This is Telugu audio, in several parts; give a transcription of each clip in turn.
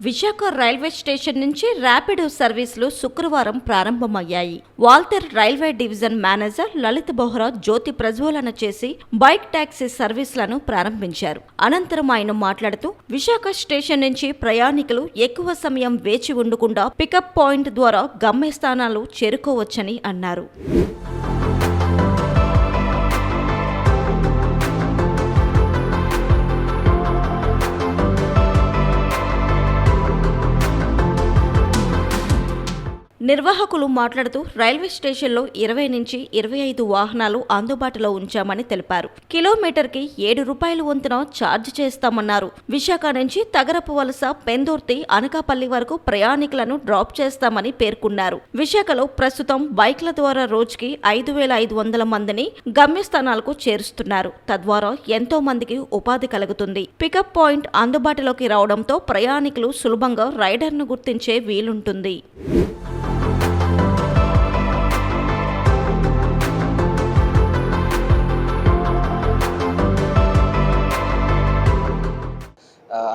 విశాఖ రైల్వే స్టేషన్ నుంచి ర్యాపిడో సర్వీసులు శుక్రవారం ప్రారంభమయ్యాయి. Waltair railway division manager Lalit Bohra జ్యోతి ప్రజ్వలన చేసి బైక్ టాక్సీ సర్వీసులను ప్రారంభించారు. అనంతరం ఆయన మాట్లాడుతూ విశాఖ స్టేషన్ నుంచి ప్రయాణికులు ఎక్కువ సమయం వేచి ఉండకుండా పికప్ పాయింట్ ద్వారా గమ్యస్థానాలు చేరుకోవచ్చని అన్నారు. నిర్వాహకులు మాట్లాడుతూ రైల్వే స్టేషన్లో 20 నుంచి 25 వాహనాలు అందుబాటులో ఉంచామని తెలిపారు. కిలోమీటర్కి ₹7 వంతున ఛార్జ్ చేస్తామన్నారు. విశాఖ నుంచి తగరపు వలస, పెందుర్తి, అనకాపల్లి వరకు ప్రయాణికులను డ్రాప్ చేస్తామని పేర్కొన్నారు. విశాఖలో ప్రస్తుతం బైక్ల ద్వారా రోజుకి 5,500 మందిని గమ్యస్థానాలకు చేరుస్తున్నారు. తద్వారా ఎంతో మందికి ఉపాధి కలుగుతుంది. పికప్ పాయింట్ అందుబాటులోకి రావడంతో ప్రయాణికులు సులభంగా రైడర్ను గుర్తించే వీలుంటుంది.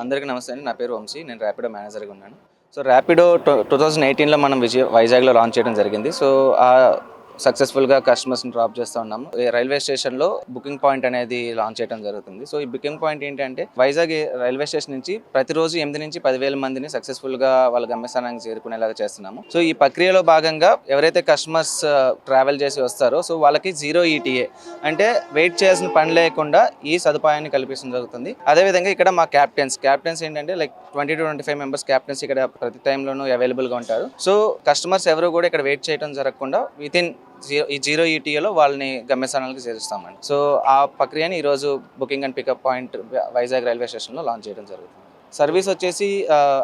అందరికీ నమస్తే అండి. నా పేరు వంశీ. నేను ర్యాపిడో మేనేజర్గా ఉన్నాను. సో ర్యాపిడో 2018లో మనం వైజాగ్లో లాంచ్ చేయడం జరిగింది. సో సక్సెస్ఫుల్గా కస్టమర్స్ని డ్రాప్ చేస్తూ ఉన్నాము. రైల్వే స్టేషన్లో బుకింగ్ పాయింట్ అనేది లాంచ్ చేయడం జరుగుతుంది. సో ఈ బుకింగ్ పాయింట్ ఏంటంటే వైజాగ్ రైల్వే స్టేషన్ నుంచి ప్రతిరోజు 8 నుంచి 10,000 మందిని సక్సెస్ఫుల్గా వాళ్ళ గమ్యస్థానానికి చేరుకునేలాగా చేస్తున్నాము. సో ఈ ప్రక్రియలో భాగంగా ఎవరైతే కస్టమర్స్ ట్రావెల్ చేసి వస్తారో సో వాళ్ళకి 0 ETA అంటే వెయిట్ చేయాల్సిన పని లేకుండా ఈ సదుపాయాన్ని కల్పించడం జరుగుతుంది. అదేవిధంగా ఇక్కడ మా క్యాప్టెన్స్ ఏంటంటే లైక్ 20 to 25 మెంబర్స్ క్యాప్టెన్స్ ఇక్కడ ప్రతి టైంలోనూ అవైలబుల్గా ఉంటారు. సో కస్టమర్స్ ఎవరు కూడా ఇక్కడ వెయిట్ చేయడం జరగకుండా వితిన్ 0 ETAలో వాళ్ళని గమ్యస్థానాలకు చేరుస్తామండి. సో ఆ ప్రక్రియని ఈరోజు booking and pickup point Vizag railway స్టేషన్లో లాంచ్ చేయడం జరుగుతుంది. సర్వీస్ వచ్చేసి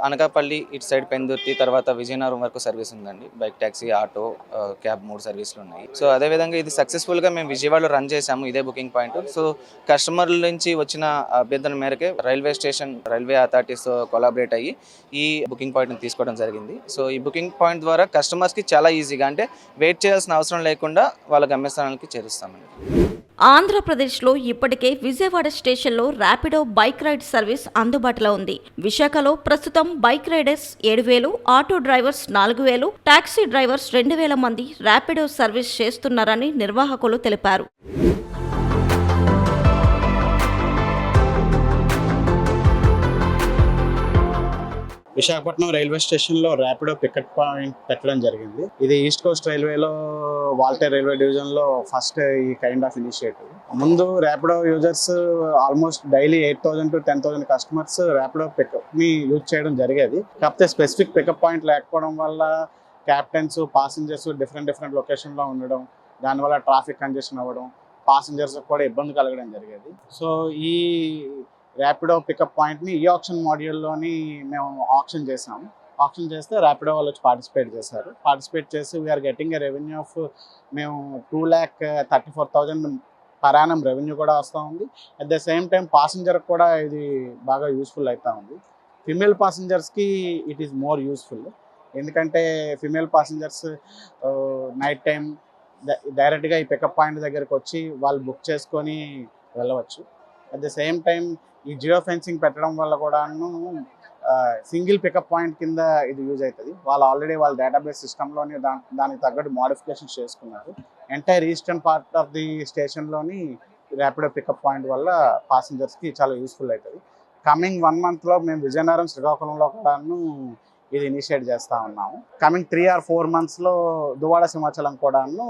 అనకాపల్లి, ఇటు సైడ్ పెందుర్తి, తర్వాత విజయనగరం వరకు సర్వీస్ ఉందండి. బైక్ ట్యాక్సీ, ఆటో, క్యాబ్ 3 సర్వీసులు ఉన్నాయి. సో అదేవిధంగా ఇది సక్సెస్ఫుల్గా మేము విజయవాడలో రన్ చేసాము ఇదే బుకింగ్ పాయింట్. సో కస్టమర్ల నుంచి వచ్చిన అభ్యర్థన మేరకే రైల్వే స్టేషన్ రైల్వే అథారిటీస్తో కొలాబరేట్ అయ్యి ఈ బుకింగ్ పాయింట్ని తీసుకోవడం జరిగింది. సో ఈ బుకింగ్ పాయింట్ ద్వారా కస్టమర్స్కి చాలా ఈజీగా అంటే వెయిట్ చేయాల్సిన అవసరం లేకుండా వాళ్ళ గమ్యస్థానాలకి చేరుస్తామండి. ఆంధ్రప్రదేశ్లో ఇప్పటికే విజయవాడ స్టేషన్లో ర్యాపిడో బైక్ రైడ్ సర్వీస్ అందుబాటులో ఉంది. విశాఖలో ప్రస్తుతం bike riders 7,000, auto drivers 4,000, taxi drivers 2,000 మంది ర్యాపిడో సర్వీస్ చేస్తున్నారని నిర్వాహకులు తెలిపారు. విశాఖపట్నం రైల్వే స్టేషన్లో ర్యాపిడో పికప్ పాయింట్ పెట్టడం జరిగింది. ఇది ఈస్ట్ కోస్ట్ రైల్వేలో వాల్టేర్ రైల్వే డివిజన్లో ఫస్ట్ ఈ కైండ్ ఆఫ్ ఇనిషియేటివ్. ముందు Rapido users almost daily 8,000 to 10,000 customers Rapido పికప్ని యూజ్ చేయడం జరిగేది. కాకపోతే స్పెసిఫిక్ పికప్ పాయింట్ లేకపోవడం వల్ల క్యాప్టెన్స్, పాసింజర్స్ డిఫరెంట్ లొకేషన్లో ఉండడం, దానివల్ల ట్రాఫిక్ కంజెషన్ అవ్వడం, పాసింజర్స్ కూడా ఇబ్బంది కలగడం జరిగేది. సో ఈ ర్యాపిడో పికప్ పాయింట్ని ఈ ఆప్షన్ మాడ్యూల్లోని మేము ఆప్షన్ చేసాము. ఆప్షన్ చేస్తే ర్యాపిడో వాళ్ళు వచ్చి పార్టిసిపేట్ చేసి we're getting a revenue of మేము 2,34,000 పర్ యానం రెవెన్యూ కూడా వస్తూ ఉంది. అట్ ద సేమ్ టైం పాసింజర్కి కూడా ఇది బాగా యూస్ఫుల్ అవుతూ ఉంది. ఫిమేల్ పాసింజర్స్కి ఇట్ ఈస్ మోర్ యూస్ఫుల్. ఎందుకంటే ఫిమేల్ పాసింజర్స్ నైట్ టైం డైరెక్ట్గా ఈ పికప్ పాయింట్ దగ్గరికి వచ్చి వాళ్ళు బుక్ చేసుకొని వెళ్ళవచ్చు. అట్ ద సేమ్ టైం ఈ జియో ఫెన్సింగ్ పెట్టడం వల్ల కూడాను సింగిల్ పికప్ పాయింట్ కింద ఇది యూజ్ అవుతుంది. వాళ్ళు ఆల్రెడీ వాళ్ళ డేటాబేస్ సిస్టంలోని దానికి తగ్గట్టు మోడిఫికేషన్స్ చేసుకున్నారు. Entire eastern part of the స్టేషన్లోని ర్యాపిడో పికప్ పాయింట్ వల్ల పాసింజర్స్కి చాలా యూస్ఫుల్ అవుతుంది. కమింగ్ 1 monthలో మేము విజయనగరం, శ్రీకాకుళంలో కూడాను ఇది ఇనిషియేట్ చేస్తూ ఉన్నాము. కమింగ్ 3 or 4 monthsలో దువ్వాడ, సింహాచలం కూడాను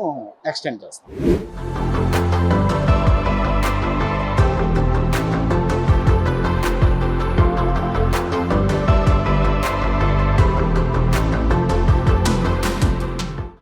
ఎక్స్టెండ్ చేస్తాం.